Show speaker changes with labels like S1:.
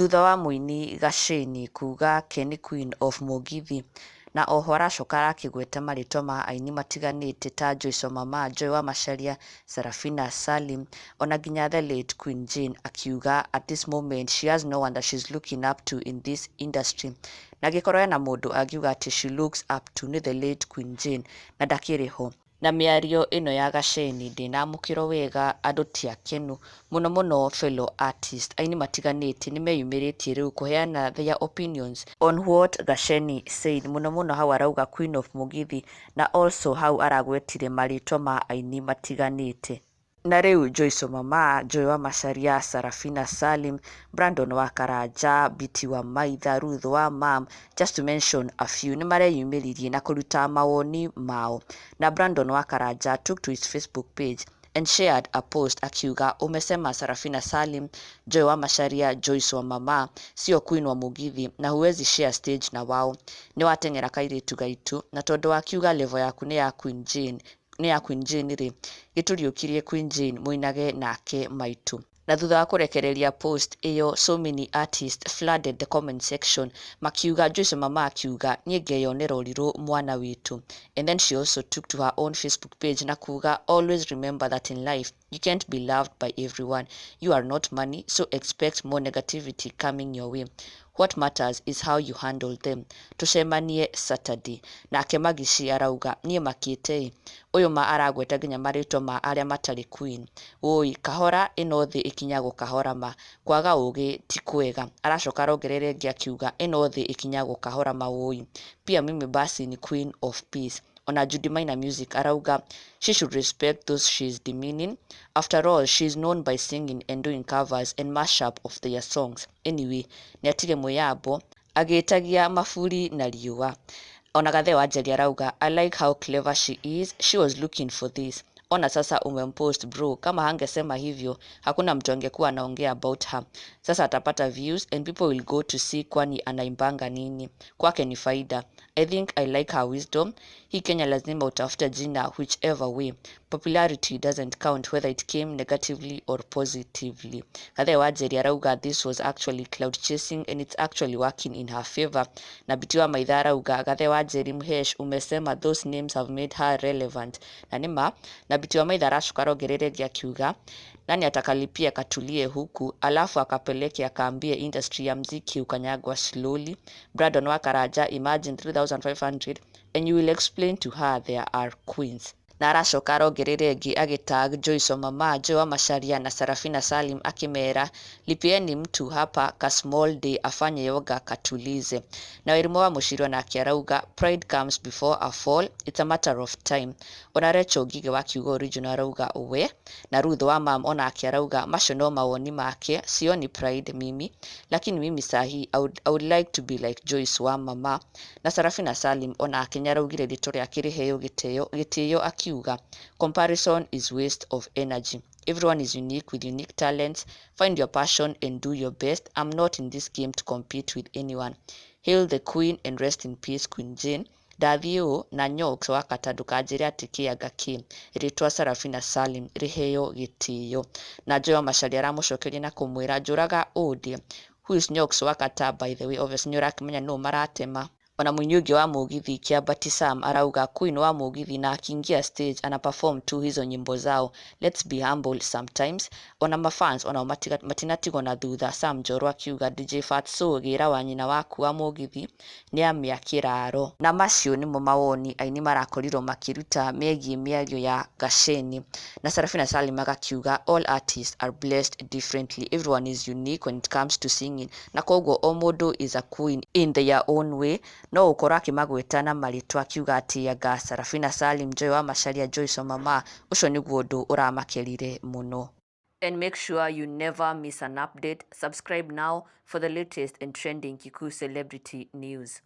S1: thutha wa Mûini Gasheni kuga Kenny Queen of Mugithi na oho aracoka arakĩgweta marĩtwa ma aini matiganĩte ta Joyce Mamaa, Joy wa Macharia, Sarafina Salim, ona nginya the late Queen Jane, akiuga at this moment she has no one that she's looking up to in this industry. Na gĩkorwo ena mũndũ angiuga atĩ she looks up to nĩ the late Queen Jane na ndakĩrĩ ho. Na mĩario ĩno ya Gasheni ndĩnamũkĩrwo wega, andũ ti akenu mũno mũno fellow artist aini matiganĩte nĩmeyumĩrĩtie rĩu kũheana their opinions on what Gasheni said, mũno mũno hau arauga Queen of Mugithi na also hau aragwetire marĩtwa ma aini matiganĩte. Na rĩu Joyce Mamaa, Joy wa Macharia, Sarafina Salim, Brandon wa Karanja, Biti wa Maitha, Ruth wa Mam, just to mention a few, nĩmareyumĩririe na kũruta mawoni mao. Na Brandon wa Karanja took to his Facebook page and shared a post akiuga umesema Sarafina Salim, Joy wa Macharia, Joyce wa Mamaa sio Queen wa Mugithi na huwezi share stage na wao, nĩ wateng'era kairĩtu gaitu, na tondũ akiuga level yaku nĩ ya Queen Jane rĩ, gĩtũriũkirie Queen Jane mũinage nake maitu. Na thutha wa kũrekereria post ĩyo, so many artists flooded the comment section makiuga Joyce Mamaa akiuga niĩ ngeyonera ũrirũ mwana witũ. And then she also took to her own Facebook page na kuga always remember that in life you can't be loved by everyone. You are not money, so expect more negativity coming your way. What matters is how you handle them. Tucemanie Saturday. Nake Magici arauga niĩ makĩte ũyũ ma aragweta nginya marĩtwa ma arĩa matarĩ Queen. Oi kahora ĩno thĩ ikinyagwo kahora ma, kwaga ũgĩ ti kwega. Aracoka arongerere ĩngĩ akiuga ĩno thĩ ikinyagwo kahora ma oi. Pia mimi basi ni Queen of Peace. Ona Judy Maina Music arauga she should respect those she's demeaning. After all, she's known by singing and doing covers and mashup of their songs. Anyway, nĩatige mwĩyambo agĩtagia maburi na riũa. Ona Gathe wa Njeri arauga I like how clever she is, she was looking for this. Ona sasa umempost bro, kama hangesema hivyo hakuna mtu angekuwa anaongea about her. Sasa atapata views and people will go to see kwani anaimbanga nini. Kwake ni faida. I think I like her wisdom. Hii Kenya lazima utafute jina whichever way. Popularity doesn't count whether it came negatively or positively. Gathe wa Njeri arauga this was actually cloud chasing and it's actually working in her favor. Na Biti wa Maitha arauga Gathe wa Njeri mhesh umesema those names have made her relevant. Na nima, na Biti wa Maitha aracoka arongerere ĩngĩ akiuga nani atakalipia katulie huku alafu akapeleke akaambie industry ya mziki ukanyagwa slowly. Brandon wa Karanja, imagine 3,500 and you will explain to her there are queens. Na aracoka arongerere ĩngĩ agĩtag Joyce Mamaa, Joy wa Macharia na Sarafina Salim akimera lipieni mtu hapa ka small day afanye yoga katulize. Na Wairimu wa Muchirwa na arauga pride comes before a fall, it's a matter of time. Ona Recho Ngige wa Kiugo Original arauga we, na Ruth wa Mam ona arauga macio no mawoni make, sioni pride mimi, lakini mimi sahi I would like to be like Joyce wa Mamaa. Na Sarafina Salim ona araugire rĩtwa rĩake rĩheo gĩtĩo akiuga comparison is waste of energy. Everyone is unique with unique talents. Find your passion and do your best. I'm not in this game to compete with anyone. Hail the Queen and rest in peace Queen Jane. Ndathiĩ na Nyoks wa Katandu kanjĩre atĩ kĩanga kĩ rĩtwa Sarafina Salim rĩheo gĩtĩo. Na Joy wa Macharia aramũcokeria na kũmwĩra njũraga ũndĩ. Who is Nyoks wa Kata by the way? Obviously nĩũrakĩmenya nũ maratema. Ona mũini ũngĩ wa Mugithi Kĩambati Sam arauga Queen wa Mugithi na akiingia stage ana perform tu hizo nyimbo zao. Let's be humble sometimes. Ona mafans ona matinatigwo na thutha. Sam Njoro akiuga DJ Fatso gĩra wa nyina waku wa Mugithi nĩamĩa kĩraro. Na macio nĩmo mawoni aini marakorirwo makĩruta megiĩ mĩario ya Gasheni. Na Sarafina Salim agakiuga all artists are blessed differently. Everyone is unique when it comes to singing. Na koguo o mũndũ is a queen in their own way. No ũkorwo akĩmagweta na marĩtwa akiuga atĩ anga Sarafina Salim, Joy wa Macharia, Joyce Mamaa, ũcio nĩguo ũndũ ũramakerire mũno. And make sure you never miss an update. Subscribe now for the latest and trending Kikuyu celebrity news.